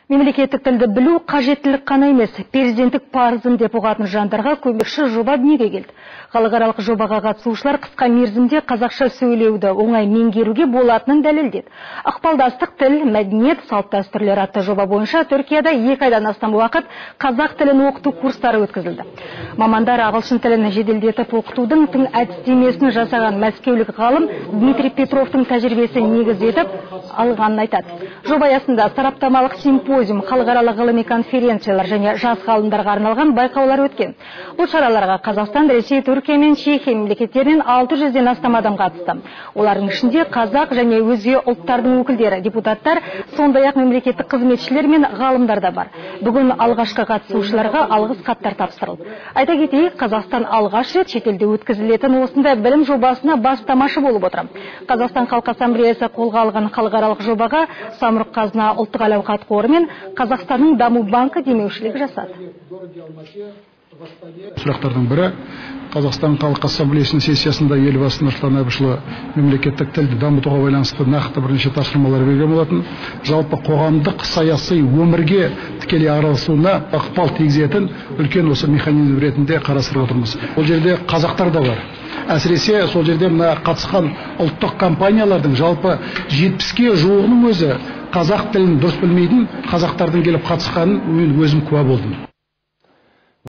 Мемлекеттік тілді білу қажеттілік қана емес, президенттік парызым деп ұғатын жандарға көмекші жоба дүниеге келді. Халықаралық жобаға қатысушылар қысқа мерзімде қазақша сөйлеуді оңай меңгеруге болатынын дәлелдеді. Ықпалдастық тіл, мәдениет, салт-дәстүрлер атты жоба бойынша Түркияда 2 айдан астам уақыт қазақ тілін оқыту курстары өткізілді. Мамандар ағылшын тілін жеделдетіп оқытудың тың әдістемесін жасаған мәскеулік ғалым Дмитрий Петровтың тәжірибесін негіз етіп алғанын айтады. Жоба аясында сараптамалық симпозиум, халықаралық ғылыми конференциялар және жас ғалымдарға арналған байқаулар өткен. Бұл шараларға Қазақстан, Ресей, Түркия мен Чехия мемлекеттерінен 600-ден астам адам қатысты. Олардың ішінде қазақ және өзге ұлттардың өкілдері, депутаттар, сондай-ақ мемлекеттік қызметшілер мен ғалымдар да бар. Бүгін алғашқы қатысушыларға алғыс хаттар тапсырылды. Айта кетейік, Қазақстан алғаш рет шетелде өткізілетін осындай білім жобасына бастамашы болып отыр. Қазақстан Халқы Ассамблеясы қолға алған халықаралық жобаға Самұрық-қазына ұлттық әл-ауқат қоры мен Қазақстанның даму банкі демеушілік жасады. Сұрақтардың бірі, Қазақстан Халқы Ассамблеясының сессиясында елбасы Нұрсұлтан Әбішұлы мемлекеттік тілді дамытуға байланысты нақты бірнеше тапсырмалар берген болатын. Жалпы қоғамдық саяси өмірге тікелей араласуына ықпал тигізетін үлкен осы механизм ретінде қарастырып отырмыз. Ол жерде қазақтар да бар. Әсіресе сол жерде қатысқан ұлттық компаниялардың жалпы 70-ке жуығының өзі қазақ тілін дұрыс білмейтін қазақтардың келіп қатысқанын өзім куә болдым.